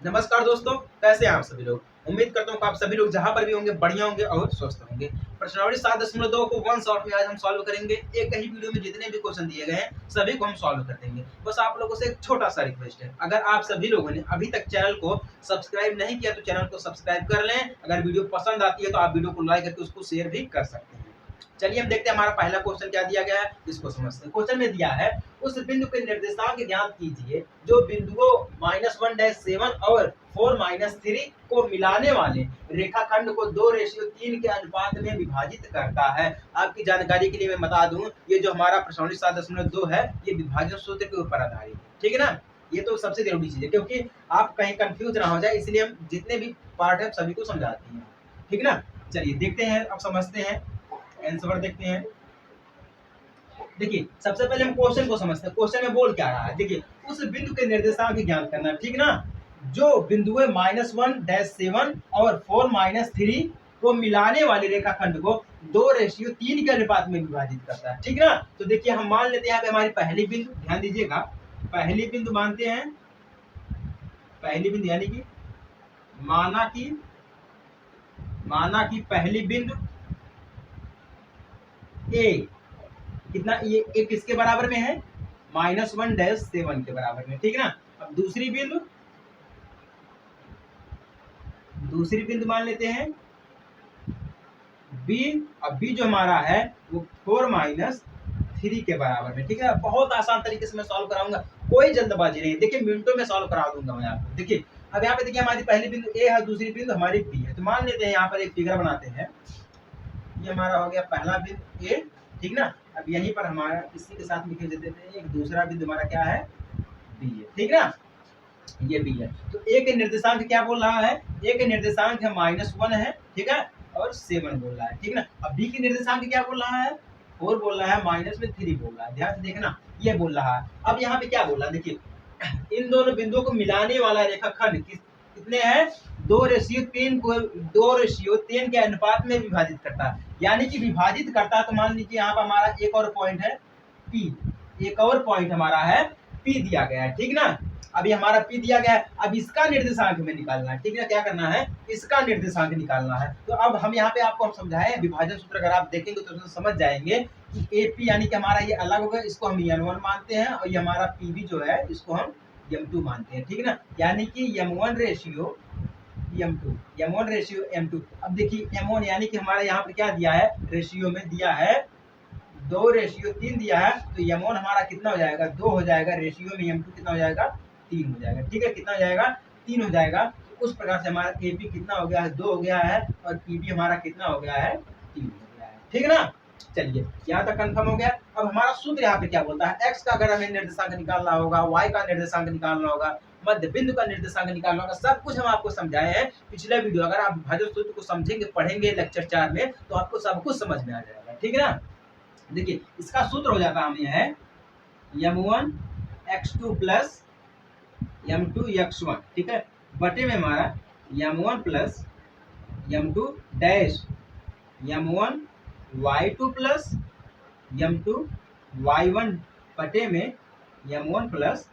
नमस्कार दोस्तों, कैसे हैं आप सभी लोग। उम्मीद करता हूँ कि आप सभी लोग जहां पर भी होंगे बढ़िया होंगे और स्वस्थ होंगे। प्रश्नावली 7.2 को वन शॉट में आज हम सॉल्व करेंगे। एक ही वीडियो में जितने भी क्वेश्चन दिए गए हैं सभी को हम सॉल्व कर देंगे। बस आप लोगों से एक छोटा सा रिक्वेस्ट है, अगर आप सभी लोगों ने अभी तक चैनल को सब्सक्राइब नहीं किया तो चैनल को सब्सक्राइब कर लें। अगर वीडियो पसंद आती है तो आप वीडियो को लाइक करके उसको शेयर भी कर सकते हैं। चलिए हम देखते हैं हमारा पहला क्वेश्चन क्या दिया गया है, इसको समझते हैं। क्वेश्चन में दिया है उस बिंदु के निर्देशांक ज्ञात कीजिए जो बिंदुओं -1-7 और 4-3 को मिलाने वाले रेखाखंड को 2:3 के अनुपात में विभाजित करता है। आपकी जानकारी के लिए मैं बता दूं, ये जो हमारा प्रश्नावली 7.2 है ये विभाजन सूत्र के ऊपर आधारित है, ठीक है ना। ये तो सबसे जरूरी चीज है क्योंकि आप कहीं कंफ्यूज ना हो जाए, इसलिए हम जितने भी पार्ट है सभी को समझाते हैं, ठीक है ना। चलिए देखते हैं, अब समझते हैं, आंसर देखते हैं। देखिए सबसे पहले हम क्वेश्चन को समझते हैं। क्वेश्चन में बोल क्या रहा है, देखिए उस बिंदु के निर्देशांक ज्ञात करना, ठीक ना। जो बिंदुएं -1-7 और 4-3 को मिलाने वाले रेखाखंड को 2:3 के अनुपात में विभाजित करता है, ठीक ना। तो देखिए हम मान लेते हैं यहाँ पे हमारी पहली बिंदु, ध्यान दीजिएगा, पहली बिंदु मानते हैं। पहली बिंदु यानी कि माना कि पहली बिंदु ए कितना, ये किसके बराबर में है, -1-7 के बराबर में, ठीक है ना। अब दूसरी बिंदु मान लेते हैं बी। अब बी जो हमारा है वो 4-3 के बराबर में, ठीक है। बहुत आसान तरीके से मैं सॉल्व कराऊंगा, कोई जल्दबाजी नहीं, देखिए मिनटों में सॉल्व करा दूंगा मैं आपको। देखिए अब यहाँ पे देखिए हमारी पहली बिंदु ए है, दूसरी बिंदु हमारी बी है। तो मान लेते हैं यहाँ पर एक फिगर बनाते हैं, ये हमारा हो गया पहला बिंदु ए, ठीक ना। अब यहीं पर हमारा इसी के साथ लिखे देते हैं एक दूसरा बिंदु हमारा क्या है, बी है, ठीक ना। ये बी है। तो ए के निर्देशांक क्या बोल रहा है, ए के निर्देशांक है -1 है, ठीक है, और 7 बोल रहा है, ठीक ना। अब बी के निर्देशांक क्या बोल रहा है, 4 बोल रहा है, -3 बोल रहा है, ध्यान से देखना, ये बोल रहा है। अब यहाँ पे क्या बोल रहा है, देखिए इन दोनों बिंदुओं को मिलाने वाला रेखाखंड कितने हैं, 2:3 को 2:3 के अनुपात में विभाजित करता है, यानी कि विभाजित करता है। तो मान लीजिए यहाँ पर हमारा एक और पॉइंट है पी, एक और पॉइंट हमारा है पी दिया गया है, ठीक ना। अभी हमारा पी दिया गया है, अब इसका निर्देशांक हमें निकालना है, ठीक है। क्या करना है, इसका निर्देशांक निकालना है। तो अब हम यहाँ पे आपको हम समझाएं विभाजन सूत्र, अगर आप देखेंगे तो समझ जाएंगे कि ए पी यानी कि हमारा ये अलग होगा, इसको हम m1 मानते हैं, और ये हमारा पी बी जो है इसको हम m2 मानते हैं, ठीक है ना। यानी कि m1 रेशियो m2। अब देखिए m1 यानी कि हमारा यहाँ पे क्या दिया है, रेशियो में दिया है 2:3 दिया है। तो m1 हमारा कितना हो जाएगा, 2 हो जाएगा, रेशियो में m2 कितना हो जाएगा, 3 हो जाएगा, ठीक है। कितना हो जाएगा, 3 हो जाएगा। तो उस प्रकार से हमारा ए पी कितना हो गया है, 2 हो गया है, और पी बी हमारा कितना हो गया है, 3 हो गया है, ठीक है ना। चलिए यहाँ तक कंफर्म हो गया। अब हमारा सूत्र यहाँ पे क्या बोलता है, एक्स का अगर हमें निर्देशांक निकालना होगा, वाई का निर्देशांक निकालना होगा, मध्य बिंदु का निर्देशांक निकालना होगा, सब कुछ हम आपको समझाए हैं पिछले वीडियो। अगर आप विभाजन सूत्र को समझेंगे, पढ़ेंगे लेक्चर 4 में, तो आपको सब कुछ समझ में आ जाएगा, ठीक है ना। देखिए इसका सूत्र हो जाता हमें है m1 x2 plus m2 x1, ठीक है, बटे में हमारा m1 plus m2 dash m1 y2 plus m2 y1 बटे में m1 प्लस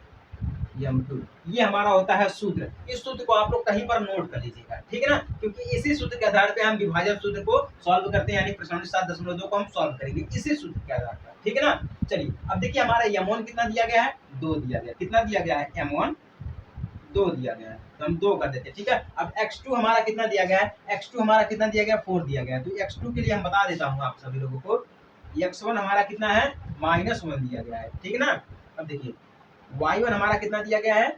m2। ये हमारा होता है सूत्र। इस सूत्र को आप लोग कहीं पर नोट कर लीजिएगा, ठीक है ना, क्योंकि इसी सूत्र के आधार पे हम विभाजन सूत्र को सॉल्व करते हैं, यानी प्रश्नावली 7.2 को हम सॉल्व करेंगे इसी सूत्र के आधार पर, ठीक है ना। चलिए अब देखिए हमारा m1 कितना दिया गया है, 2 दिया गया, कितना दिया गया है, m1 2 दिया गया है, तो हम 2 कर देते हैं, ठीक है। अब x2 हमारा कितना दिया गया है, x2 हमारा कितना दिया गया, 4 दिया गया है। तो x2 के लिए हम बता देता हूँ आप सभी लोगों को, x1 हमारा कितना है, -1 दिया गया है, ठीक है ना। अब देखिए y1 हमारा कितना दिया गया है,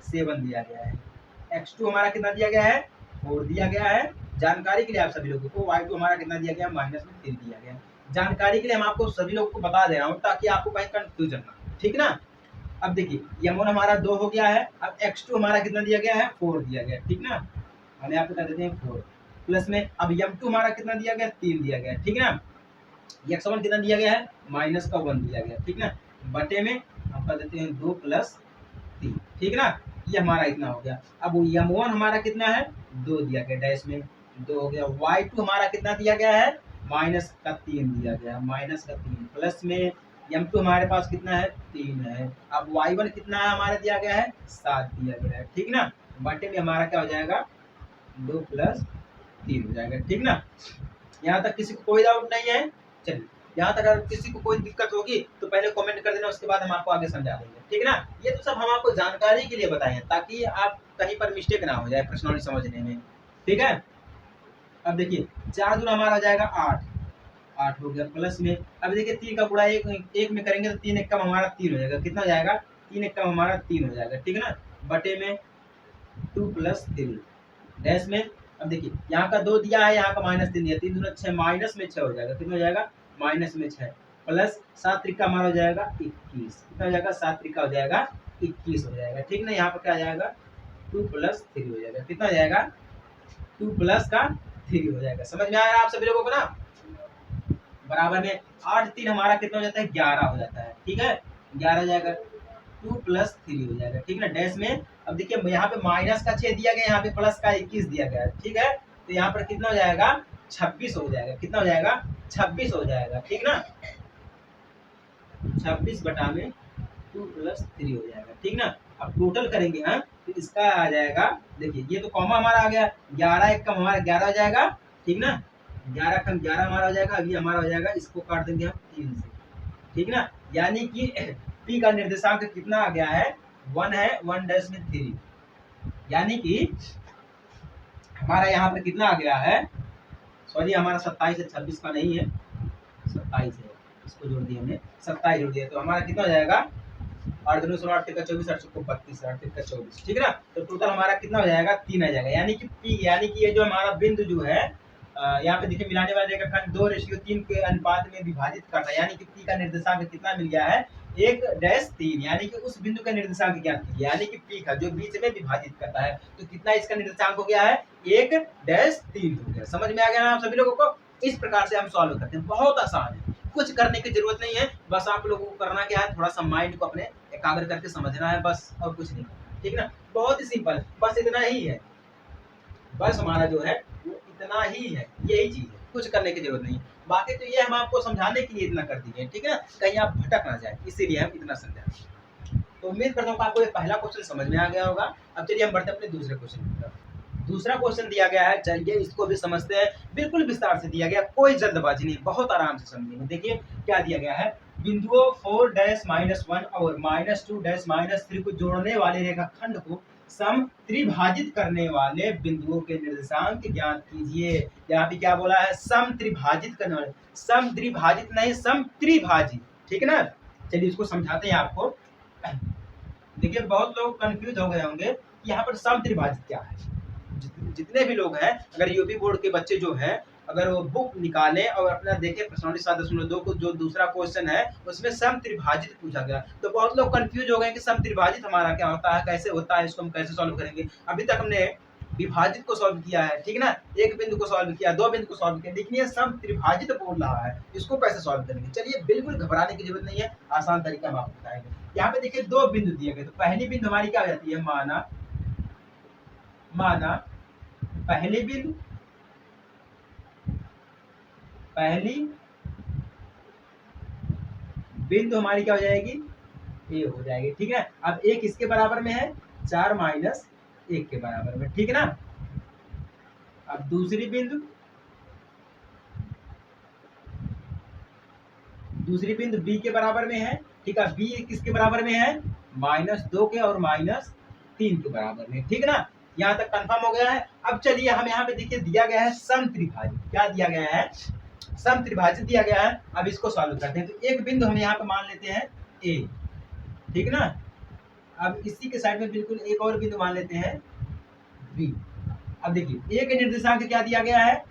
7 दिया गया है, x2 हमारा कितना दिया गया है, 4 दिया गया है। जानकारी के लिए आप सभी लोगों को y2 हमारा कितना दिया गया, -3 दिया गया है। जानकारी के लिए हम आपको सभी लोगों को बता दे रहा हूँ ताकि आपको कहीं कंफ्यूजन ना हो, ठीक ना। अब देखिए m1 हमारा 2 हो गया है, अब x2 हमारा कितना दिया गया है, 4 दिया गया है, ठीक ना। हम यहाँ पे कर देते हैं 4 प्लस में, अब m2 हमारा कितना दिया गया, 3 दिया गया है, ठीक ना। x1 कितना दिया गया है, -1 दिया गया, ठीक ना, बटे में हम कर देते हैं 2 प्लस 3, ठीक ना। ये हमारा इतना हो गया। अब m1 हमारा कितना है, 2 दिया गया, डैश में 2 हो गया। y2 हमारा कितना दिया गया है, -3 दिया गया, -3 प्लस में m2 हमारे पास कितना है 3 है। अब y1 कितना है हमारे दिया गया है 7 दिया गया है, ठीक ना। बटे में हमारा क्या हो जाएगा 2 + 3 हो जाएगा, ठीक ना। यहाँ तक किसी को कोई डाउट नहीं है? चलिए, यहाँ तक अगर किसी को कोई दिक्कत होगी तो पहले कमेंट कर देना, उसके बाद हम आपको आगे समझा देंगे, ठीक ना। ये तो सब हम आपको जानकारी के लिए बताए हैं ताकि आप कहीं पर मिस्टेक ना हो जाए प्रश्नावली समझने में, ठीक है। अब देखिए 4 दूना हमारा हो जाएगा 8, 8 हो गया प्लस में। अब देखिए 3 का गुणा एक में करेंगे तो 3 एक कम हमारा 3 हो जाएगा, कितना हो जाएगा 3 एक कम हमारा 3 हो जाएगा, ठीक है ना। बटे में 2 + 3 डैश में। अब देखिए यहाँ का 2 दिया है, यहाँ का -3 दिया, 3 दूना 6, माइनस में 6 हो जाएगा, कितना हो जाएगा माइनस में 6 प्लस 7 त्रिका हमारा हो जाएगा 21, कितना हो जाएगा 7 त्रिका हो जाएगा 21 हो जाएगा, ठीक ना। यहाँ पर क्या आ जाएगा 2 + 3 हो जाएगा, कितना हो जाएगा 2 + 3 हो जाएगा। समझ में आ रहा है आप सभी लोगों को ना। बराबर में 8 3 हमारा कितना हो जाता है 11 हो जाता है, ठीक है 11 हो जाएगा, 2 + 3 हो जाएगा, ठीक ना। डैश में अब देखिए यहाँ पे माइनस का 6 दिया गया, यहाँ पे प्लस का 21 दिया गया है, ठीक है। तो यहाँ पर कितना हो जाएगा 26 हो जाएगा, कितना हो जाएगा 26 हो जाएगा, ठीक ना। 26 बटा में 2 + 3 हो जाएगा, ठीक ना। अब टोटल करेंगे हम तो इसका आ जाएगा, देखिए ये तो कॉमा हमारा आ गया, 11 एक कम हमारा 11 हो जाएगा, ठीक ना। 11 कम 11 हमारा हो जाएगा, अभी हमारा हो जाएगा, इसको काट देंगे हम 3 से, ठीक ना। यानी कि p का निर्देशांक कितना आ गया है 1 है, 1 डैश में 3, यानी कि हमारा यहाँ पर कितना आ गया है, सॉरी हमारा 27 है, 26 का नहीं है, 27 है, इसको जोड़ दिया हमने 27 जोड़ दिया, तो हमारा कितना हो जाएगा 8 दूनी 16, 8 का 24, 8 को 32, 8 का 24, ठीक है ना। तो टोटल हमारा कितना हो जाएगा 3 आ जाएगा, यानी कि p, यानी कि ये जो हमारा बिंदु जो है यहाँ पे देखिए मिलाने वाले का खंड 2:3 के अनुपात में विभाजित करना है, यानी कि p का निर्देशांक कितना मिल गया है 1-3, यानी कि उस बिंदु का निर्देशांक ज्ञात कीजिए, यानी कि p का जो बीच में विभाजित करता है, तो कितना इसका निर्देशांक हो गया है 1-3 हो गया। समझ में आ गया ना आप सभी लोगों को। इस प्रकार से हम सॉल्व करते हैं, बहुत आसान है, कुछ करने की जरूरत नहीं है, बस आप लोगों को करना क्या है थोड़ा सा माइंड को अपने एकाग्र करके समझना है बस, और कुछ नहीं, ठीक ना। बहुत ही सिंपल है, बस इतना ही है, बस हमारा जो है वो इतना ही है, यही चीज है, कुछ करने की जरूरत नहीं है। बाकी तो ये हम आपको समझाने के लिए इतना कर दिए, ठीक है ना, कहीं आप भटक ना जाए, इसीलिए हम इतना समझाएं। तो उम्मीद करता हूँ कि आपको ये पहला क्वेश्चन समझ में आ गया होगा। अब चलिए हम बढ़ते अपने दूसरे क्वेश्चन की तरफ। दूसरा क्वेश्चन दिया गया है, चलिए इसको भी समझते हैं, बिल्कुल विस्तार से दिया गया, कोई जल्दबाजी नहीं, बहुत आराम से समझेंगे। देखिए क्या दिया गया है, बिंदुओं 4-1 और -2-3 को जोड़ने वाले रेखाखंड को सम त्रिभाजित करने वाले बिंदुओं के निर्देशांक ज्ञात कीजिए। यहाँ पे क्या बोला है सम त्रिभाजित करने वाले, सम त्रिभाजित नहीं सम त्रिभाजित, ठीक है ना। चलिए इसको समझाते हैं आपको। देखिए बहुत लोग कंफ्यूज हो गए होंगे कि यहाँ पर सम त्रिभाजित क्या है। जितने भी लोग हैं, अगर यूपी बोर्ड के बच्चे जो हैं, अगर वो बुक निकालें और अपना देखें प्रश्नावली 7.2 को जो दूसरा क्वेश्चन है उसमें सम त्रिभाजित पूछा गया, तो बहुत लोग कंफ्यूज हो गए कि सम त्रिभाजित हमारा क्या होता है, कैसे होता है, इसको हम कैसे सॉल्व करेंगे। अभी तक हमने विभाजित को सॉल्व किया है, ठीक है ना, एक बिंदु को सॉल्व किया, 2 बिंदु को सॉल्व किया, लेकिन ये सम त्रिभाजित बोल रहा है, इसको कैसे सॉल्व करेंगे। चलिए बिल्कुल घबराने की जरूरत नहीं है, आसान तरीका हम आपको बताएंगे। यहाँ पे देखिए 2 बिंदु दिए गए, तो पहली बिंदु हमारी क्या हो जाती है, माना पहली बिंदु हमारी क्या हो जाएगी ए हो जाएगी, ठीक है। अब एक इसके बराबर में है 4 - 1 के बराबर में, ठीक है ना। अब दूसरी बिंदु बी के बराबर में है, ठीक है। बी किसके बराबर में है -2 के और -3 के बराबर में, ठीक है ना। यहाँ तक कंफर्म हो गया है। अब चलिए हम यहाँ पे देखिए दिया गया है सम त्रिभाजित, क्या दिया गया है सम त्रिभाजित दिया गया है। अब इसको सॉल्व करते हैं, तो एक बिंदु हम यहाँ पे मान लेते हैं ए, ठीक है ना। अब इसी के साइड में बिल्कुल एक और बिंदु मान लेते हैं बी। अब देखिए ए के निर्देशांक क्या दिया गया है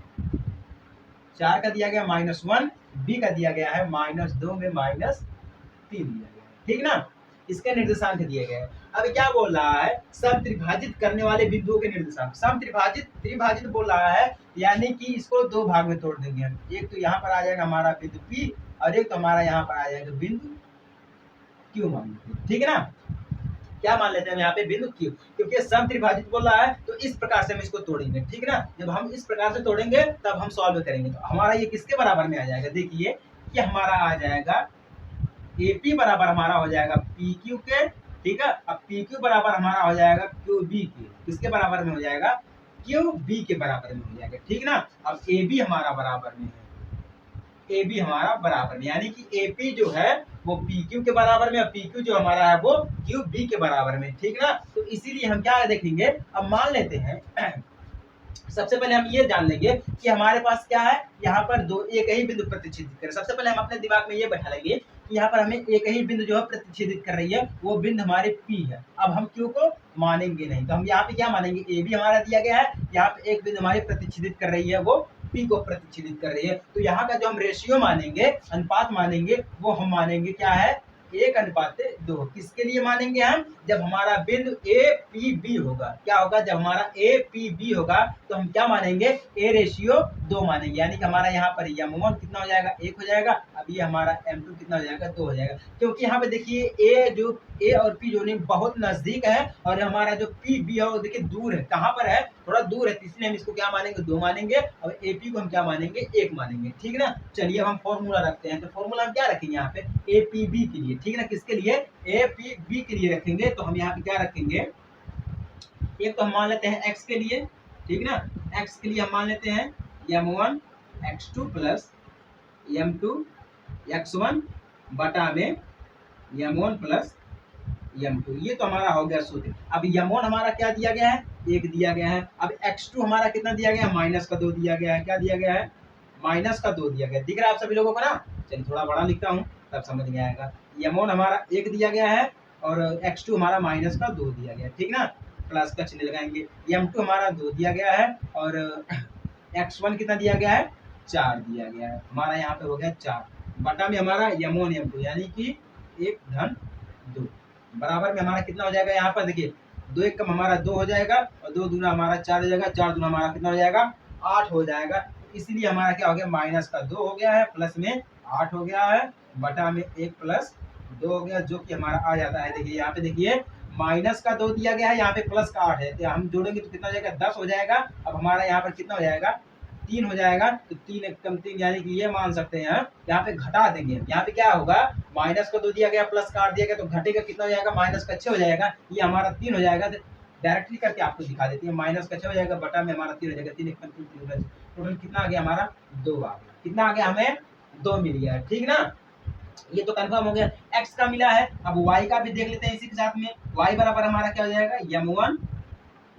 4 का दिया गया -1, बी का दिया गया है -2 में -3 दिया गया है, ठीक ना। इसके निर्देशांक दिए गए हैं। अब क्या बोल रहा है सम त्रिभाजित करने वाले बिंदुओं के निर्देशांक, सम त्रिभाजित बोल रहा है, यानी कि इसको 2 भाग में तोड़ देंगे हम। एक तो यहाँ पर आ जाएगा हमारा बिंदु P और एक तो हमारा यहाँ पर आ जाएगा बिंदु Q मान लेते हैं, ठीक है ना। क्या मान लेते हैं हम यहाँ पे बिंदु Q, क्योंकि सम त्रिभाजित बोल रहा है, तो इस प्रकार से हम इसको तोड़ेंगे, ठीक है ना। जब हम इस प्रकार से तोड़ेंगे तब हम सॉल्व करेंगे, तो हमारा ये किसके बराबर में आ जाएगा, देखिए ये हमारा आ जाएगा ए पी बराबर हमारा हो जाएगा पी क्यू के, ठीक है। अब पी क्यू बराबर हमारा हो जाएगा क्यू बी के, किसके बराबर में हो जाएगा, क्यू बी के बराबर में हो जाएगा, ठीक ना। अब ए बी हमारा बराबर में है, ए बी हमारा बराबर में, यानी कि ए पी जो है वो पी क्यू के बराबर में, और पी क्यू जो हमारा है वो क्यू बी के बराबर में, ठीक ना। तो इसीलिए हम क्या देखेंगे, अब मान लेते हैं सबसे पहले हम ये जान लेंगे कि हमारे पास क्या है, यहाँ पर दो एक ही बिंदु प्रतिच्छेदित कर, सबसे पहले हम अपने दिमाग में ये बैठा लेंगे कि यहाँ पर हमें एक ही बिंदु जो है प्रतिच्छेदित कर रही है, वो बिंदु हमारे P है। अब हम Q को मानेंगे नहीं, तो हम यहाँ पे क्या मानेंगे, ए भी हमारा दिया गया है, यहाँ पे एक बिंदु हमारी प्रतिच्छेदित कर रही है, वो P को प्रतिच्छेदित कर रही है। तो यहाँ का जो हम रेशियो मानेंगे, अनुपात मानेंगे, वो हम मानेंगे क्या है, 1:2। किसके लिए मानेंगे हम, जब हमारा बिंदु ए पी बी होगा, क्या होगा, जब हमारा ए पी बी होगा तो हम क्या मानेंगे, ए रेशियो 2 मानेंगे, यानी कि हमारा यहाँ पर M1 कितना हो जाएगा, 1 हो जाएगा। अब ये हमारा M2 कितना हो जाएगा, 2 हो जाएगा, क्योंकि यहाँ पे देखिए ए और पी जो बहुत नजदीक है, और हमारा जो पी बी है वो देखिए दूर है, कहाँ पर है, थोड़ा दूर है, इसलिए हम इसको क्या मानेंगे, 2 मानेंगे, और ए पी को हम क्या मानेंगे, 1 मानेंगे, ठीक ना। चलिए अब हम फॉर्मूला रखते हैं, तो फॉर्मूला हम क्या रखेंगे यहाँ पे, ए पी बी के लिए, ठीक ना, किसके लिए, ए पी बी के लिए रखेंगे। तो हम यहाँ पे क्या रखेंगे, एक तो हम मान लेते हैं x के लिए, ठीक ना, x के लिए हम मान लेते हैं m1 x2 plus m2 x1 बटा में m1 प्लस m2, ये तो हमारा हो गया सूत्र। अब m1 हमारा क्या दिया गया है, 1 दिया गया है। अब x2 हमारा कितना दिया गया है, -2 दिया गया है, क्या दिया गया है, -2 दिया गया, दिख रहा है आप सभी लोगों को ना। चलिए थोड़ा बड़ा लिखता हूँ तब समझ में आएगा। m1 हमारा 1 दिया गया है, और x2 हमारा -2 दिया गया है, ठीक ना, प्लस का चिन्ह लगाएंगे। m2 हमारा 2 दिया गया है, और x1 कितना दिया गया है, 4 दिया गया है, हमारा यहाँ पे हो गया 4 बटा में हमारा m1 m2, यानी कि 1:2 बराबर में हमारा कितना हो जाएगा, यहाँ पर देखिए 2 एक कम हमारा 2 हो जाएगा, और 2 दूना हमारा 4 हो जाएगा, 4 दूना हमारा कितना हो जाएगा, 8 हो जाएगा। इसलिए हमारा क्या हो गया, -2 हो गया है, प्लस में 8 हो गया है, बटा में 1 + 2 हो गया, जो कि हमारा आ जाता है, देखिए यहाँ पे देखिए -2 दिया गया है, यहाँ पे प्लस का 8 है, तो हम जोड़ेंगे तो कितना हो जाएगा, 10 हो जाएगा। अब हमारा यहाँ पर कितना हो जाएगा, 3 हो जाएगा, तो 3 एक कम 3, यानी कि ये मान सकते हैं यहाँ पे घटा देंगे। यहाँ पे क्या होगा, -2 दिया गया, प्लस का 8 दिया गया, तो घटेगा कितना हो जाएगा, -6 हो जाएगा, ये हमारा 3 हो जाएगा। डायरेक्टली करके आपको दिखा देती है, -6 हो जाएगा, बटा में हमारा 3 हो जाएगा, 3 एक कम 3, टोटल कितना आ गया हमारा, 2 आ गया, कितना आ गया, हमें 2 मिल गया, ठीक ना। ये तो कंफर्म हो गया, x का मिला है। अब y का भी देख लेते हैं इसी के साथ में, y बराबर हमारा क्या हो जाएगा, m1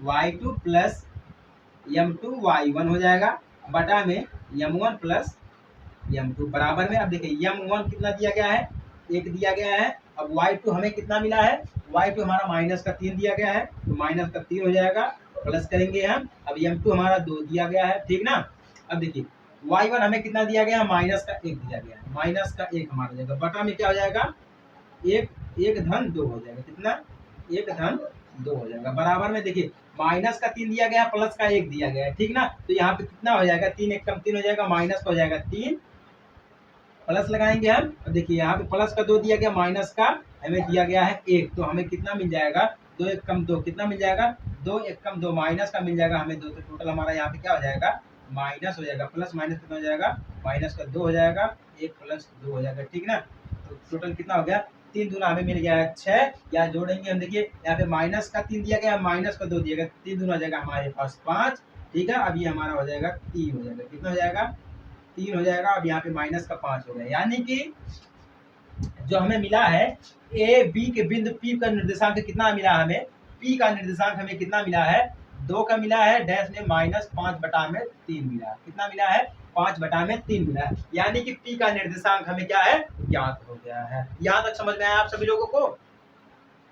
y2 plus m2 y1 हो जाएगा, बटा में m1 प्लस m2 बराबर में। अब देखिए m1 कितना दिया गया है, 1 दिया गया है। अब y2 हमें कितना मिला है, y2 हमारा -3 दिया गया है, तो -3 हो जाएगा, प्लस करेंगे हम। अब m2 हमारा 2 दिया गया है, ठीक ना। अब देखिए y1 हमें कितना दिया गया है, -1 दिया गया है, -1 हमारा जाएगा, बटा में क्या हो जाएगा, 1:2 हो जाएगा, कितना, 1:2 हो जाएगा, बराबर में देखिए -3 दिया गया, प्लस का 1 दिया गया है, ठीक ना। तो यहाँ पे कितना हो जाएगा, 3 एक कम 3 हो जाएगा, माइनस का हो जाएगा 3, प्लस लगाएंगे हम। देखिए यहाँ पे प्लस का 2 दिया गया, माइनस का हमें दिया गया है 1, तो हमें कितना मिल जाएगा, 2 एक कम 2 कितना मिल जाएगा, 2 एक कम 2 माइनस का मिल जाएगा हमें 2, तो टोटल हमारा यहाँ पे क्या हो जाएगा, माइनस हो जाएगा, प्लस माइनस कितना हो जाएगा, -2 हो जाएगा, 1 + 2 हो जाएगा, ठीक ना। तो टोटल कितना हो गया, 3 दूना हमें मिल गया है 6, या जोड़ेंगे हम, देखिए यहाँ पे -3 दिया गया, -2 दिया गया, 3 दूना हो जाएगा हमारे पास 5, ठीक है। अब ये हमारा हो जाएगा 3 हो जाएगा, कितना हो जाएगा, 3 हो जाएगा। अब यहाँ पे -5 हो गया, यानी कि जो हमें मिला है ए बी के बिंदु P का निर्देशांक कितना मिला हमें, P का निर्देशांक हमें कितना मिला है, 2 का मिला है, डैश में -5/3 मिला है, कितना मिला है, 5/3 मिला है, यानी कि P का निर्देशांक हमें क्या है, ज्ञात हो गया है। यहाँ तक समझ में आया आप सभी लोगों को,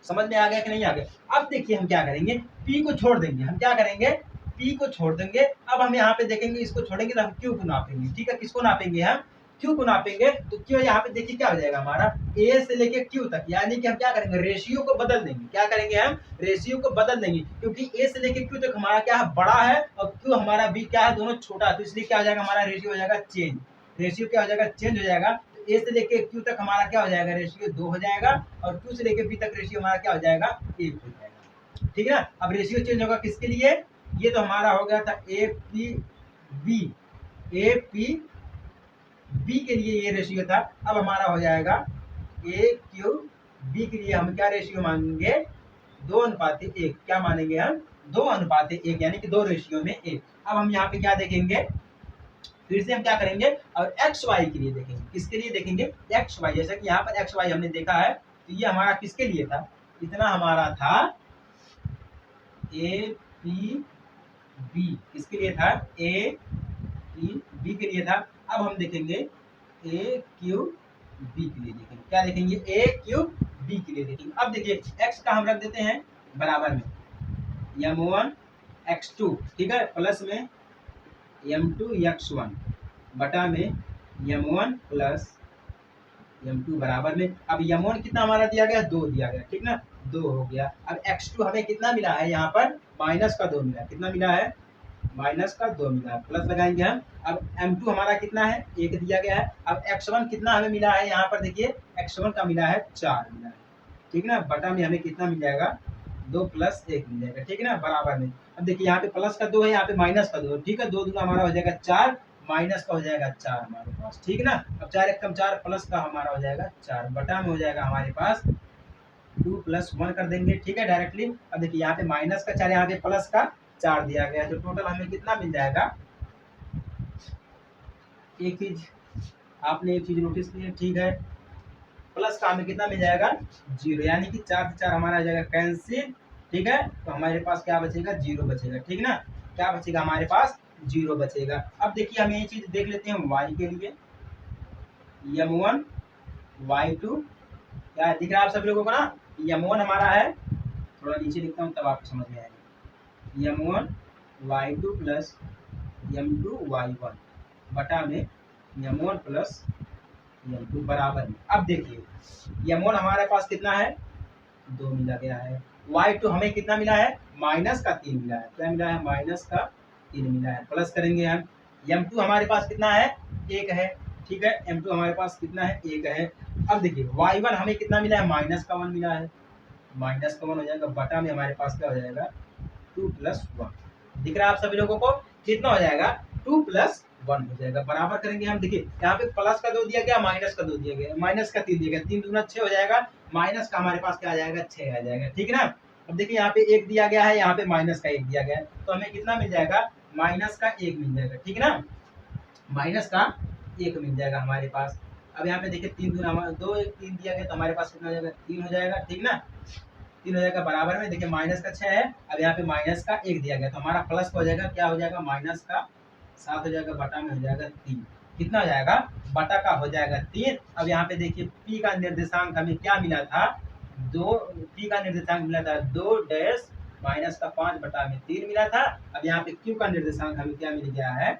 समझ में आ गया कि नहीं आ गया। अब देखिए हम क्या करेंगे, P को छोड़ देंगे, हम क्या करेंगे, P को छोड़ देंगे। अब हम यहाँ पे देखेंगे, इसको छोड़ेंगे तो हम Q को नापेंगे, ठीक है, किसको नापेंगे, हम Q को नापेंगे। तो Q यहाँ पे देखिए क्या हो जाएगा हमारा, A से लेके Q तक, यानी कि हम क्या करेंगे, रेशियो को बदल देंगे, क्या करेंगे, हम रेशियो को बदल देंगे, क्योंकि A से लेके Q तक हमारा क्या है, बड़ा है, और Q हमारा B क्या है, दोनों छोटा है, तो इसलिए क्या हो जाएगा, हमारा रेशियो हो जाएगा चेंज, रेशियो क्या हो जाएगा, चेंज हो जाएगा। ए से लेके Q तक हमारा क्या हो जाएगा, रेशियो 2 हो जाएगा, और Q से लेके B तक रेशियो हमारा क्या हो जाएगा, 1 हो जाएगा, ठीक है ना। अब रेशियो चेंज होगा किसके लिए, ये तो हमारा हो गया था ए पी बी के लिए ये रेशियो था। अब हमारा हो जाएगा ए क्यूब बी के लिए हम क्या रेशियो मांगेंगे, 2:1। क्या मानेंगे हम, 2:1, यानी कि 2 रेशियो में 1। अब हम यहाँ पे क्या देखेंगे, फिर से हम क्या करेंगे और एक्स वाई के लिए देखेंगे। किसके लिए देखेंगे, एक्स वाई। जैसा कि यहाँ पर एक्स वाई हमने देखा है, तो ये हमारा किसके लिए था, इतना हमारा था ए पी बी। किसके लिए था, ए पी बी के लिए था। अब हम देखेंगे ए क्यू बी के लिए देखेंगे। क्या देखेंगे, ए क्यू बी के लिए देखेंगे। अब देखिए एक्स का हम रख देते हैं बराबर में m1 x2, ठीक है, प्लस में m2 x1 बटा में m1 प्लस m2 बराबर में। अब m1 कितना हमारा दिया गया, 2 दिया गया, ठीक ना, 2 हो गया। अब x2 हमें कितना मिला है, यहाँ पर माइनस का 2 मिला है। कितना मिला है, माइनस का 2 मिला है, प्लस लगाएंगे हम। अब m2 हमारा कितना है, 1 दिया गया है। अब x1 कितना हमें मिला है, यहाँ पर देखिए x1 का मिला है 4 मिला है, ठीक ना, बटा में हमें कितना मिल जाएगा, 2 + 1 मिल जाएगा, ठीक है ना, बराबर में। अब देखिए यहाँ पे प्लस का 2 है, यहाँ पे माइनस का 2 है, ठीक है, 2 दूना हमारा हो जाएगा 4, माइनस का हो जाएगा 4 हमारे पास, ठीक ना। अब 4 × 4 प्लस का हमारा हो जाएगा 4, बटा में हो जाएगा हमारे पास 2 + 1 कर देंगे, ठीक है, डायरेक्टली। अब देखिए यहाँ पे माइनस का 4, यहाँ पे प्लस का 4 दिया गया है, तो टोटल हमें कितना मिल जाएगा। एक चीज आपने एक चीज नोटिस की है, ठीक है, प्लस का हमें कितना मिल जाएगा, 0, यानी कि 4 से 4 हमारा आ जाएगा कैंसिल, ठीक है, तो हमारे पास क्या बचेगा, 0 बचेगा, ठीक ना। क्या बचेगा हमारे पास, 0 बचेगा। अब देखिए हम ये चीज देख लेते हैं y के लिए, m1 y2 क्या दिख रहा है आप सभी लोगों को ना, m1 हमारा है, थोड़ा नीचे लिखता हूँ तब आपको समझ में आएगा, m1 y2 plus m2 y1 बटा में m1 प्लस m2 बराबर में। अब देखिए m1 हमारे पास कितना है, 2 मिला गया है, y2 हमें कितना मिला है, माइनस का 3 मिला है। क्या मिला है, माइनस का 3 मिला है, प्लस करेंगे हम। m2 हमारे पास कितना है, 1 है, ठीक है, m2 हमारे पास कितना है, 1 है। अब देखिए y1 हमें कितना मिला है, माइनस का 1 मिला है, माइनस का 1 हो जाएगा, बटा में हमारे पास क्या हो जाएगा, 2 + 1। दिख रहा है आप सभी लोगों को, कितना हो जाएगा, 2 + 1 हो जाएगा, बराबर करेंगे हम। देखिए यहाँ पे प्लस का 2 दिया गया, माइनस का 2 दिया गया, माइनस का 3 दिया गया, 3 दूना 6 हो जाएगा, माइनस का हमारे पास क्या आ जाएगा, 6 आ जाएगा, ठीक है ना। अब देखिए यहाँ पे 1 दिया गया है, यहाँ पे माइनस का 1 दिया गया है, तो हमें कितना मिल जाएगा, माइनस का 1 मिल जाएगा, ठीक है ना, माइनस का 1 मिल जाएगा हमारे पास। अब यहाँ पे देखिए 3 दूना 2 1 3 दिया गया, तो हमारे पास कितना हो जाएगा, 3 हो जाएगा, ठीक ना, 3 हो जाएगा, बराबर में। देखिए माइनस का 6 है, अब यहाँ पे माइनस का 1 दिया गया, तो हमारा प्लस का हो जाएगा, क्या हो जाएगा, माइनस का 7 हो जाएगा, बटा में हो जाएगा 3। कितना हो जाएगा, बटा का हो जाएगा 3। अब यहाँ पे देखिए पी का निर्देशांक हमें क्या मिला था, 2, पी का निर्देशांक मिला था 2 डैश माइनस का 5 बटा में 3 मिला था। अब यहाँ पे क्यू का निर्देशांक हमें क्या मिल गया है,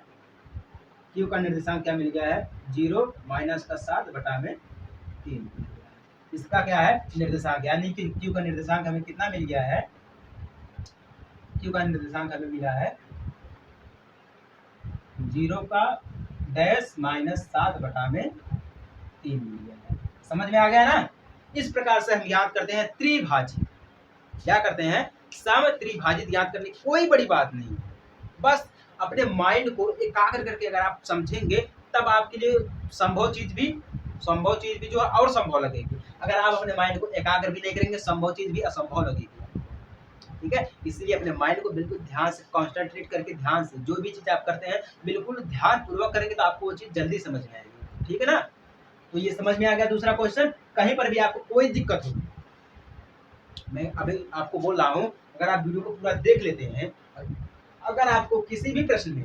क्यू का निर्देशांक क्या मिल गया है, 0 माइनस का 7 बटा में 3 मिल गया है। इसका क्या है, निर्देशांक, यानी कि क्यू का निर्देशांक हमें कितना मिल गया है, क्यू का निर्देशांक हमें मिला है 0 का डैश माइनस 7 बटा में 3 मिल गया है। समझ में आ गया ना। इस प्रकार से हम याद करते हैं त्रिभाजित। क्या करते हैं, सम त्रिभाजित याद करने की कोई बड़ी बात नहीं, बस अपने माइंड को एकाग्र करके अगर आप समझेंगे तब आपके लिए संभव चीज भी जो है और संभव लगेगी। अगर आप अपने माइंड को एकाग्र भी नहीं करेंगे, संभव चीज भी असंभव लगेगी, ठीक है। इसलिए अपने माइंड को बिल्कुल ध्यान से कॉन्सेंट्रेट करके, ध्यान से जो भी चीज आप करते हैं बिल्कुल ध्यान पूर्वक करेंगे तो आपको वो चीज जल्दी समझ में आएगी, ठीक है ना। तो ये समझ में आ गया। दूसरा क्वेश्चन, कहीं पर भी आपको कोई दिक्कत हो, मैं अभी आपको बोल रहा हूँ, अगर आप वीडियो को पूरा देख लेते हैं, अगर आपको किसी भी प्रश्न में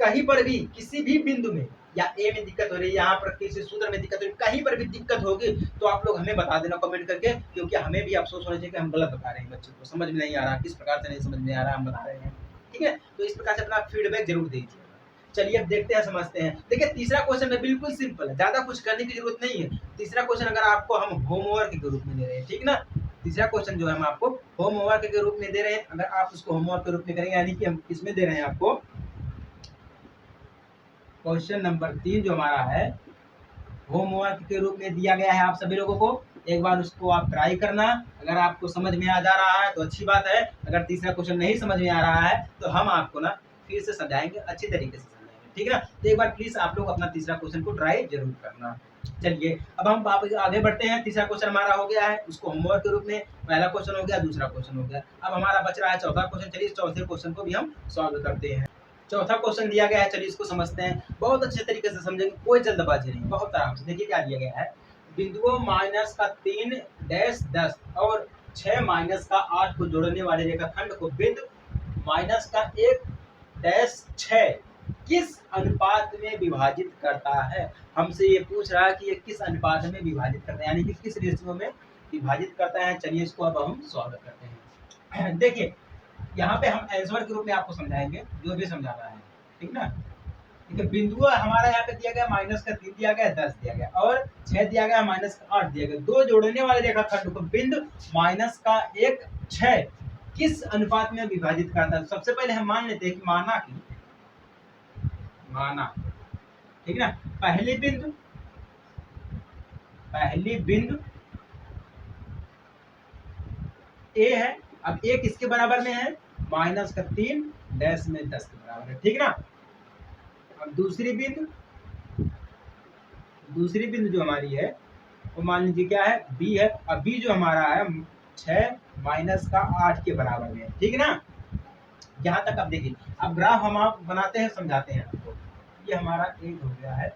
कहीं पर भी किसी भी बिंदु में या ए में दिक्कत हो रही है, यहाँ पर किसी सूत्र में दिक्कत हो रही है, कहीं पर भी दिक्कत होगी तो आप लोग हमें बता देना कमेंट करके, क्योंकि हमें भी अफसोस होना चाहिए कि हम गलत बता रहे हैं, बच्चे को समझ में नहीं आ रहा, किस प्रकार से नहीं समझ में आ रहा हम बता रहे हैं, ठीक है। तो इस प्रकार से अपना फीडबैक जरूर दीजिए। चलिए अब देखते हैं, समझते हैं। देखिए तीसरा क्वेश्चन है बिल्कुल सिंपल है, ज्यादा कुछ करने की जरूरत नहीं है। तीसरा क्वेश्चन अगर आपको हम होमवर्क के रूप में दे रहे हैं, ठीक ना, तीसरा क्वेश्चन जो है हम आपको होमवर्क के रूप में दे रहे हैं। अगर आप उसको होमवर्क के रूप में करेंगे, यानी कि हम किसमें दे रहे हैं आपको, क्वेश्चन नंबर 3 जो हमारा है होमवर्क के रूप में दिया गया है आप सभी लोगों को। एक बार उसको आप ट्राई करना, अगर आपको समझ में आ जा रहा है तो अच्छी बात है, अगर तीसरा क्वेश्चन नहीं समझ में आ रहा है तो हम आपको ना फिर से समझाएंगे, अच्छी तरीके से समझाएंगे, ठीक है ना। तो एक बार प्लीज आप लोग अपना तीसरा क्वेश्चन को ट्राई जरूर करना। चलिए अब हम आगे बढ़ते हैं। तीसरा क्वेश्चन हमारा हो गया है, उसको होमवर्क के रूप में पहला क्वेश्चन हो गया, दूसरा क्वेश्चन हो गया। अब हमारा बच रहा है चौथा क्वेश्चन। चलिए इस चौथे क्वेश्चन को भी हम सॉल्व करते हैं। चौथा क्वेश्चन दिया गया है, चलिए इसको समझते हैं। बहुत अच्छे तरीके से समझेंगे, कोई जल्दबाजी नहीं, बहुत आराम से। देखिए क्या दिया गया है, बिंदुओं माइनस का 3 डैश 10 और 6 माइनस का 8 को जोड़ने वाले रेखाखंड को बिंदु माइनस का 1 डैश 6 किस अनुपात में विभाजित करता है। हमसे ये पूछ रहा है कि ये किस अनुपात में विभाजित करता है, यानी कि किस रेशियो में विभाजित करता है। चलिए इसको अब हम सॉल्व करते हैं। देखिए यहाँ पे हम आंसर के रूप में आपको समझाएंगे, जो भी समझाना है, ठीक ना। देखिए बिंदु हमारा यहाँ पे दिया गया माइनस का 3 दिया गया, 10 दिया गया और 6 दिया गया, माइनस का 8 दिया गया। दो जोड़ने वाले रेखाखंड को बिंदु माइनस का 1 6 किस अनुपात में विभाजित करता है। सबसे पहले हम मान लेते हैं कि माना, ठीक ना, पहली बिंदु ए है। अब ए किसके बराबर में है, माइनस का 3 डैश में 10 के बराबर है, ठीक ना। अब दूसरी बिंदु जो हमारी है वो मान लीजिए क्या है, बी है। अब बी जो हमारा है 6 माइनस का 8 के बराबर में है, ठीक ना। यहाँ तक अब देखिए, अब ग्राफ हम आप बनाते हैं, समझाते हैं आपको। ये हमारा एक हो गया है,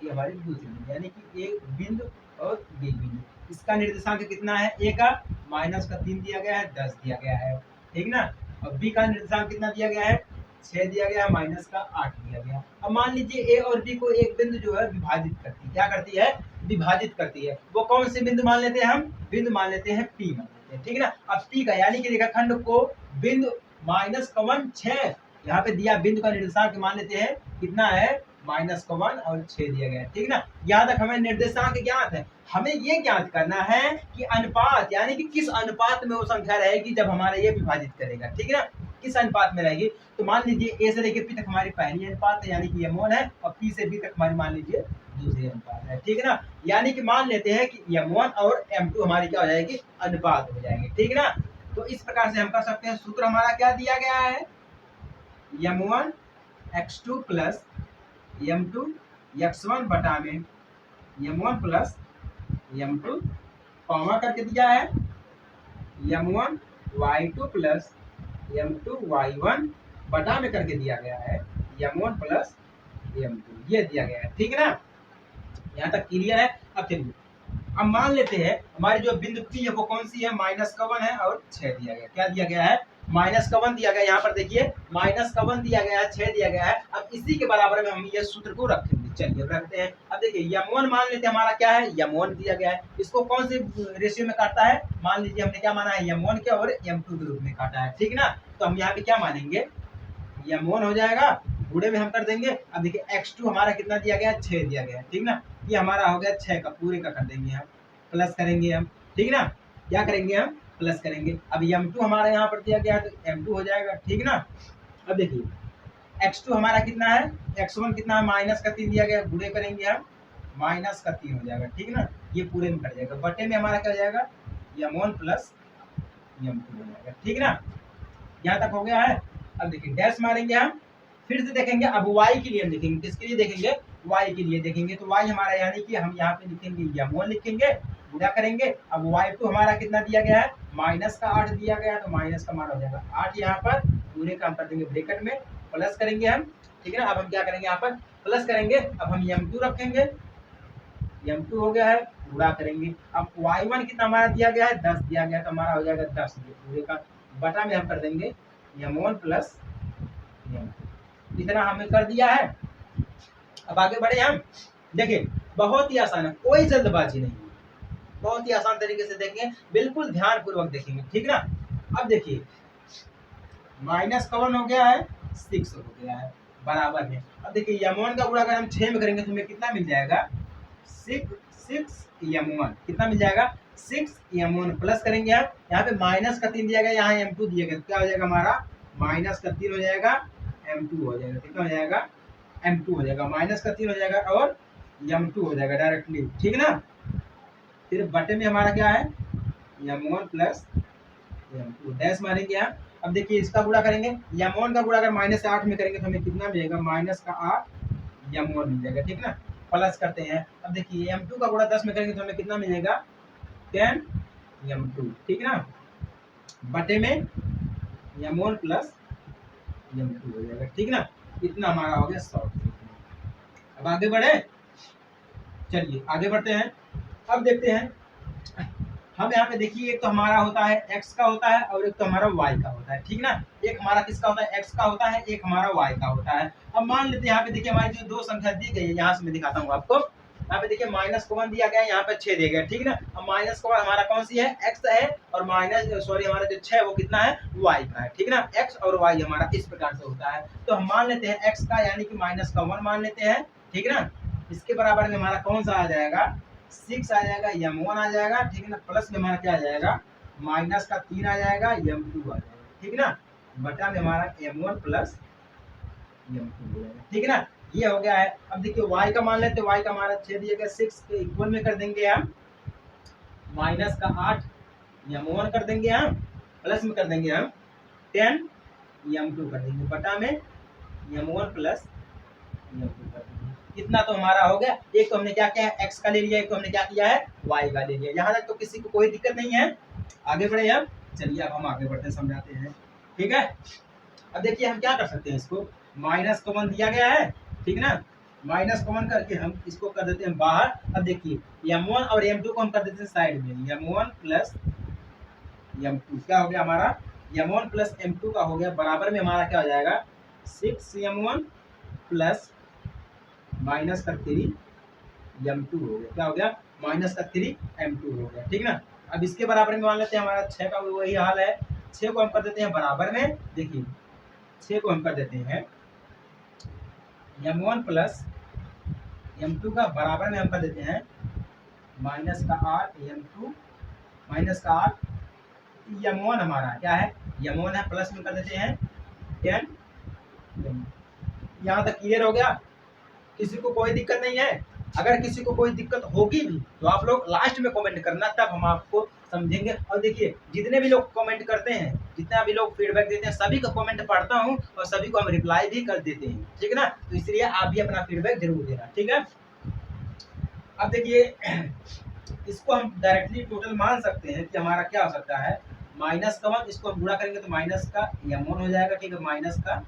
ये हमारी दूसरी बिंदु, यानी कि एक बिंदु और बी बिंदु। इसका निर्देशांक कितना है, ए का माइनस का 3 दिया गया है, 10 दिया गया है, ठीक ना। और बी का निर्देशांक कितना दिया गया है, 6 दिया गया है, माइनस का 8 दिया गया। अब मान लीजिए ए और बी को एक बिंदु जो है विभाजित करती है, क्या करती है, विभाजित करती है। वो कौन से बिंदु मान लेते हैं, हम बिंदु मान लेते हैं पी मान लेते हैं, ठीक ना। अब पी का यानी कि रेखाखंड को बिंदु माइनस का 1 6 यहाँ पे दिया, बिंदु का निर्देशांक मान लेते हैं कितना है, माइनस का 1 और 6 दिया गया है, ठीक ना। यहाँ तक हमें निर्देशांक ज्ञात है। हमें ये ज्ञात करना है कि अनुपात, यानी कि किस अनुपात में वो संख्या रहेगी जब हमारा ये विभाजित करेगा, ठीक है ना, किस अनुपात में रहेगी। तो मान लीजिए ए से लेकर पी तक हमारी पहली अनुपात है, यानी कि m1 है, और पी से बी तक हमारी मान लीजिए दूसरी अनुपात है, ठीक है ना। यानी कि मान लेते हैं कि m1 और m2 हमारी क्या हो जाएगी, अनुपात हो जाएंगे, ठीक है ना। तो इस प्रकार से हम कर सकते हैं। सूत्र हमारा क्या दिया गया है, m1 x2 plus m2 x1 बटा में m1 प्लस m2 कॉमा करके दिया है m1 y2 plus m2 y1 बटा में करके दिया गया है m1 प्लस m2, ये दिया गया है, ठीक है ना। यहाँ तक क्लियर है। अब चलिए अब मान लेते हैं हमारी जो बिंदु पी है वो कौन सी है, माइनस का 1 है और 6 दिया गया। क्या दिया गया है, माइनस का 1 दिया गया। यहाँ पर देखिए माइनस का 1 दिया गया है, 6 दिया गया है। अब इसी के बराबर में हम ये सूत्र को रखेंगे। चलिए रखते हैं। अब देखिए m1 मान लेते हैं, हमारा क्या है, m1 दिया गया है। इसको कौन से रेशियो में काटता है, मान लीजिए हमने क्या माना है, m1 के और m2 के रूप में काटा है, ठीक ना। तो हम यहाँ पे क्या मानेंगे, m1 हो जाएगा, बूढ़े में हम कर देंगे। अब देखिए x2 हमारा कितना दिया गया है, 6 दिया गया है, ठीक ना। ये हमारा हो गया 6 का पूरे का कर देंगे हम, प्लस करेंगे हम, ठीक ना। क्या करेंगे हम, प्लस करेंगे। अब m2 हमारा यहाँ पर दिया गया है तो m2 हो जाएगा, ठीक ना। अब देखिए x2 हमारा कितना है, x1 कितना है, माइनस का 3 दिया गया है, बूढ़े करेंगे हम, माइनस का 3 हो जाएगा, ठीक ना। ये पूरे में कट जाएगा, बटे में हमारा क्या हो जाएगा, m1 प्लस m2 हो जाएगा, ठीक ना। यहाँ तक हो गया है। अब देखिए डैश मारेंगे हम, फिर से देखेंगे। अब y के लिए हम देखेंगे, किसके लिए देखेंगे, y के लिए देखेंगे। तो y हमारा यानी कि हम यहाँ पे लिखेंगे m1 लिखेंगे, गुणा करेंगे। अब y2 हमारा कितना दिया गया है, माइनस का 8 दिया गया है, तो माइनस का मान हो जाएगा 8 यहाँ पर, पूरे का हम कर देंगे ब्रैकेट में, प्लस करेंगे हम, ठीक है ना। अब हम क्या करेंगे, यहाँ पर प्लस करेंगे। अब हम m2 रखेंगे, m2 हो गया है, गुणा करेंगे। अब y1 कितना हमारा दिया गया है, 10 दिया गया, तो हमारा हो जाएगा 10, पूरे का बटा में हम कर देंगे m1 प्लस m2, इतना हमें कर दिया है। अब आगे बढ़े हम। देखिए बहुत ही आसान है, कोई जल्दबाजी नहीं है, बहुत ही आसान तरीके से देखेंगे, बिल्कुल ध्यान पूर्वक देखेंगे, ठीक ना। अब देखिए माइनस का 1 हो गया है, 6 हो गया है, बराबर है। अब देखिए m1 का गुणा अगर हम 6 में करेंगे तो हमें कितना मिल जाएगा, 6m1 कितना मिल जाएगा, 6m1 प्लस करेंगे हम। यहाँ पे माइनस का 3 दिया गया, यहाँ m2 दिया गया, क्या हो जाएगा हमारा, माइनस का 3 हो जाएगा, m2 हो जाएगा, कितना हो जाएगा, m2 हो जाएगा, माइनस का 3 हो जाएगा और m2 हो जाएगा डायरेक्टली, ठीक ना। फिर बटे में हमारा क्या है, m1 प्लस m2, डैश मारेंगे हम। अब देखिए इसका गुणा करेंगे, m1 का गुणा अगर -8 में करेंगे तो हमें कितना मिलेगा, -8 m1 मिल जाएगा, ठीक ना। प्लस करते हैं। अब देखिए m2 का गुणा 10 में करेंगे तो हमें कितना मिलेगा 10 m2, ठीक है ना, बटे में m1 प्लस m2 हो जाएगा, ठीक ना। इतना हमारा हो गया शॉर्ट। अब आगे बढ़े, चलिए आगे बढ़ते हैं। अब देखते हैं हम यहाँ पे देखिए, एक तो हमारा होता है x का होता है और एक तो हमारा y का होता है, ठीक ना। एक हमारा किसका होता है, x का होता है, एक हमारा y का होता है। अब मान लेते हैं यहाँ पे देखिए हमारी जो दो संख्या दी गई है, यहाँ से मैं दिखाता हूँ आपको। यहाँ पे देखिए -1 दिया गया है, यहाँ पे 6 दिया गया, ठीक ना। अब -1 हमारा कौन सी है, x है, और हमारा जो 6 वो कितना है, y का है, ठीक ना। x और y हमारा इस प्रकार से होता है। तो हम मान लेते हैं x का यानी कि -1 मान लेते हैं, ठीक ना। इसके बराबर में हमारा कौन सा आ जाएगा, 6 आ जाएगा, m1 आ जाएगा, ठीक है ना। प्लस में हमारा क्या आ जाएगा, -3 आ जाएगा, m2 आ जाएगा, ठीक है ना, बटा में हमारा m1 प्लस m2 हो जाएगा, ठीक है ना। ये हो गया है। अब देखिए y का मान लेते हैं, y का हमारा 6 दिया गया, 6 के इक्वल में कर देंगे हम -8 m1 कर देंगे हम, प्लस में कर देंगे हम 10 m2 कर देंगे, बटा में m1 प्लस m2 कर देंगे। इतना तो हमारा हो गया। एक तो हमने क्या किया है, x का ले लिया, एक तो हमने क्या किया है, y का ले लिया। यहाँ तक तो किसी को कोई दिक्कत नहीं है। आगे बढ़े हम, चलिए अब हम आगे बढ़ते समझाते हैं, ठीक है। अब देखिए हम क्या कर सकते हैं, इसको माइनस कॉमन दिया गया है, ठीक ना, माइनस कॉमन करके हम इसको कर देते हैं बाहर। अब देखिए m1 और m2 को हम कर देते हैं साइड में, m1 प्लस m2 क्या हो गया हमारा, m1 प्लस m2 का हो गया, बराबर में हमारा क्या हो जाएगा, 6m1 प्लस -3 m2 हो गया, क्या हो गया, -3 m2 हो गया, ठीक ना। अब इसके बराबर में मान लेते हैं हमारा 6 का वही हाल है, 6 को हम कर देते हैं बराबर में, देखिए 6 को हम कर देते हैं m1 प्लस m2 का बराबर में हम कर देते हैं -8 m2 -8 m1 हमारा क्या है, m1 है, प्लस में कर देते हैं 10। यहाँ तक क्लियर हो गया, किसी को कोई दिक्कत नहीं है। अगर किसी को कोई दिक्कत होगी भी तो आप लोग लास्ट में कमेंट करना, तब हम आपको समझेंगे। और देखिए जितने भी लोग कमेंट करते हैं, जितना भी लोग फीडबैक देते हैं, सभी का कमेंट पढ़ता हूँ और सभी को हम रिप्लाई भी कर देते हैं, ठीक है ना। तो इसलिए आप भी अपना फीडबैक जरूर देना, ठीक है। अब देखिए इसको हम डायरेक्टली टोटल मान सकते हैं कि हमारा क्या हो सकता है, -1 इसको हम गुणा करेंगे तो माइनस का m1 हो जाएगा, ठीक है, माइनस का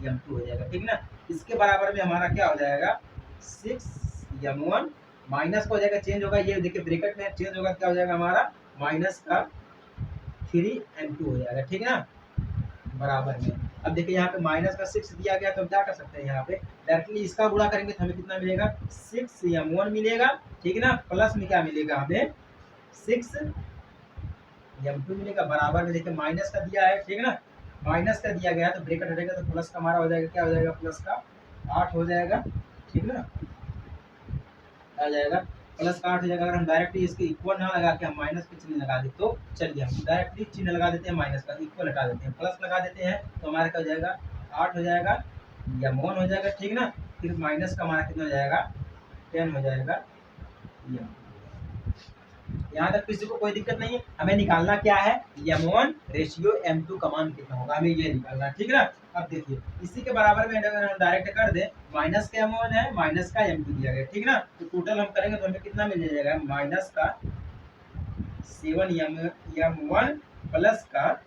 m2 हो जाएगा, ठीक ना। इसके बराबर में हमारा क्या हो जाएगा, 6m1 माइनस का हो जाएगा, चेंज होगा, ये देखिए ब्रैकेट में चेंज होगा, क्या हो जाएगा हमारा -3m2 हो जाएगा, ठीक है ना, बराबर में। अब देखिए यहाँ पे -6 दिया गया, तो हम क्या कर सकते हैं, यहाँ पे डायरेक्टली इसका गुणा करेंगे तो हमें कितना मिलेगा, 6m1 मिलेगा, ठीक है ना, प्लस में क्या मिलेगा हमें 6m2 मिलेगा, बराबर में देखिए माइनस का दिया है, ठीक है ना, माइनस का दिया गया तो ब्रैकेट हटेगा तो प्लस का हमारा हो जाएगा, क्या हो जाएगा, प्लस का 8 हो जाएगा, ठीक है ना, आ जाएगा प्लस का 8 हो जाएगा। अगर हम डायरेक्टली इसके इक्वल ना लगा के हम माइनस के चिन्ह लगा दे तो चलिए हम डायरेक्टली चिन्ह लगा देते हैं, माइनस का इक्वल हटा देते हैं, प्लस लगा देते हैं, तो हमारा क्या हो जाएगा, 8 हो जाएगा, m1 हो जाएगा, ठीक ना, फिर माइनस का हमारा कितना हो जाएगा, 10 हो जाएगा। यहाँ तक किसी को कोई दिक्कत नहीं है। हमें निकालना क्या है, m1 रेशियो m2 का मान कितना होगा, हमें ये निकालना है, ठीक है ना। अब देखिए इसी के बराबर में अगर हम डायरेक्ट कर दे, माइनस का m1 है, माइनस का m2 दिया गया, ठीक ना, तो टोटल हम करेंगे तो हमें कितना मिल जाएगा, माइनस का 7m1 प्लस का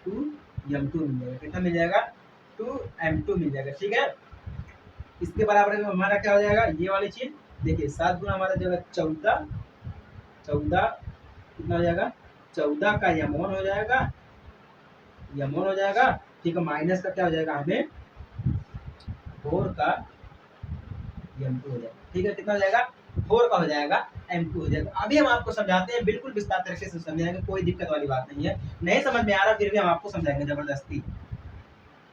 2m2 मिल जाएगा, कितना मिल जाएगा, 2m2 मिल जाएगा, ठीक है। इसके बराबर में हमारा क्या हो जाएगा, ये वाली चीज देखिए 7 गुना हमारा जाएगा 14 कितना हो जाएगा, 14 का m1 हो जाएगा, m1 हो जाएगा, ठीक है, माइनस का क्या हो जाएगा हमें 4 का m2 हो जाएगा, ठीक है, कितना हो जाएगा, 4 का हो जाएगा m2 हो जाएगा। अभी हम आपको समझाते हैं, बिल्कुल विस्तार तरीके से समझाएंगे, कोई दिक्कत वाली बात नहीं है। नहीं समझ में आ रहा फिर भी हम आपको समझाएंगे, जबरदस्ती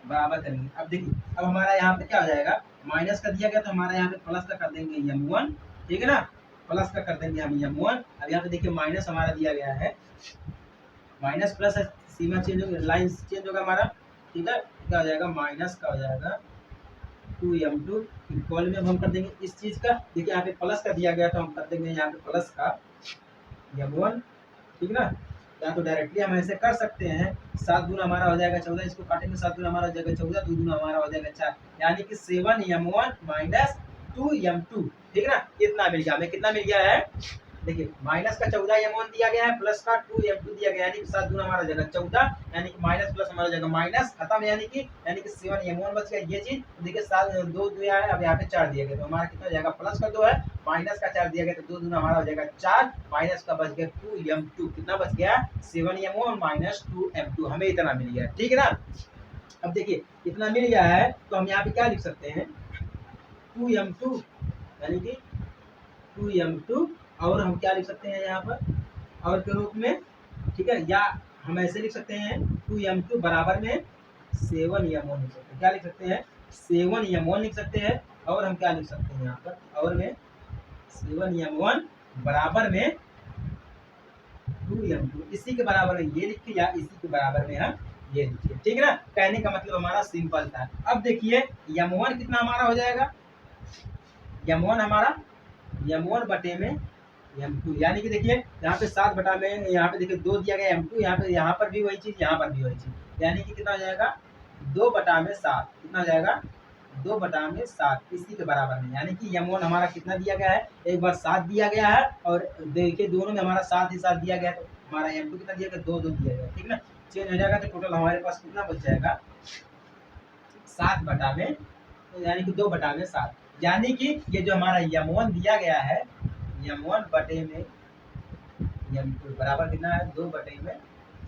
बराबर करेंगे। अब देखिए अब हमारा यहाँ पे क्या हो जाएगा, माइनस का दिया गया तो हमारा यहाँ पे प्लस का कर देंगे m1, ठीक है ना, प्लस का कर देंगे हम m1। अब यहाँ पे देखिए माइनस हमारा दिया गया है, माइनस प्लस है, सीमा चेंज होगी, लाइन चेंज होगा हमारा, ठीक है, क्या हो जाएगा, माइनस का हो जाएगा 2m2 इक्वल में हम कर देंगे इस चीज का, देखिए यहाँ पे प्लस का दिया गया तो हम कर देंगे यहाँ पे प्लस का m1, ठीक ना। या तो डायरेक्टली हम ऐसे कर सकते हैं, 7 गुना हमारा हो जाएगा 14, इसको काटेंगे 7 गुना हमारा हो जाएगा 14, 2 गुना हमारा हो जाएगा 4, यानी कि 7m1 माइनस 2m2, ठीक है ना, इतना मिल गया हमें। कितना मिल गया है, देखिए माइनस का 14 m1 दिया गया है, प्लस का 2m2 दिया गया है, यानी कि 7 दूना हमारा जगह 14, यानी कि माइनस प्लस हमारा जगह माइनस खत्म, यानी कि 7 m1 बच गया। ये चीज देखिए 7 2 दिया है, अब यहाँ पे 4 दिया गया, तो हमारा कितना हो जाएगा, प्लस का 2 है, माइनस का 4 दिया गया, तो 2 दूना हमारा हो जाएगा 4, माइनस का बच गया 2m2, कितना बच गया 7m1 माइनस 2m2, हमें इतना मिल गया, ठीक है ना। अब देखिए इतना मिल गया है, तो हम यहाँ पे क्या लिख सकते हैं, 2m2 यानी कि 2m2, और हम क्या लिख सकते हैं यहाँ पर और के रूप में, ठीक है, या हम ऐसे लिख सकते हैं 2m2 बराबर में 7m1 लिख सकते हैं। क्या लिख सकते हैं, 7m1 लिख सकते हैं, और हम क्या लिख सकते हैं यहाँ पर, और में 7m1 बराबर में 2m2, इसी के बराबर में ये लिखिए या इसी के बराबर में हम ये लिखिए, ठीक है ना। कहने का मतलब हमारा सिंपल था। अब देखिए m1 कितना हमारा हो जाएगा, m1 हमारा m1 बटे में m2, यानी कि देखिए यहाँ पे 7 बटा में, यहाँ पे देखिए 2 दिया गया m2, यहाँ पर भी वही चीज, यहाँ पर भी वही चीज, यानी कि कितना हो जाएगा 2 बटा में 7, कितना हो जाएगा 2 बटा में 7, इसी के बराबर में, यानी कि m1 हमारा कितना दिया गया है, एक बार 7 दिया गया है, और देखिए दोनों में हमारा 7 ही 7 दिया गया, तो हमारा m2 कितना दिया गया, 2 2 दिया गया, ठीक है ना। चेंज हो जाएगा तो टोटल हमारे पास कितना बच जाएगा, 7 बटा में, यानी कि 2 बटा में 7, यानी कि ये जो हमारा m1 दिया गया है, m1 बटे में m2 बराबर कितना है, 2 बटे में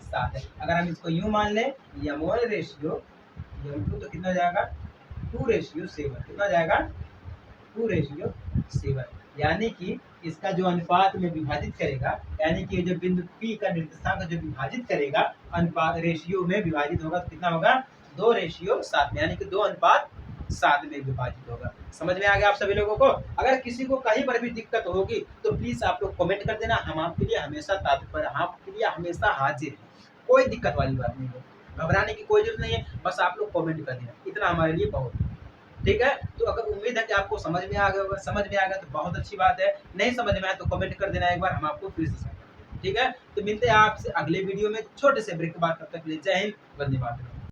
7 है। अगर हम इसको यूं मान लें m1 रेशियो m2, तो कितना हो जाएगा 2:7, कितना हो जाएगा 2:7, यानी कि इसका जो अनुपात में विभाजित करेगा, यानी कि जो बिंदु P का निर्देशांक जो विभाजित करेगा अनुपात रेशियो में विभाजित होगा, तो कितना होगा 2:7 में, यानी कि 2:7 में विभाजित होगा। समझ में आ गया आप सभी लोगों को। अगर किसी को कहीं पर भी दिक्कत होगी तो प्लीज आप लोग कमेंट कर देना, हम आपके लिए हमेशा तत्पर, आपके लिए हमेशा हाजिर है, कोई दिक्कत वाली बात नहीं है, घबराने की कोई जरूरत नहीं है, बस आप लोग कमेंट कर देना, इतना हमारे लिए बहुत है, ठीक है। तो अगर उम्मीद है कि आपको समझ में आ गया होगा, समझ में आ गया तो बहुत अच्छी बात है, नहीं समझ में आया तो कमेंट कर देना एक बार, हम आपको फिर से समझाएंगे, ठीक है। तो मिलते हैं आपसे अगले वीडियो में छोटे से ब्रेक के बाद, तब तक के लिए जय हिंद, वंदे मातरम।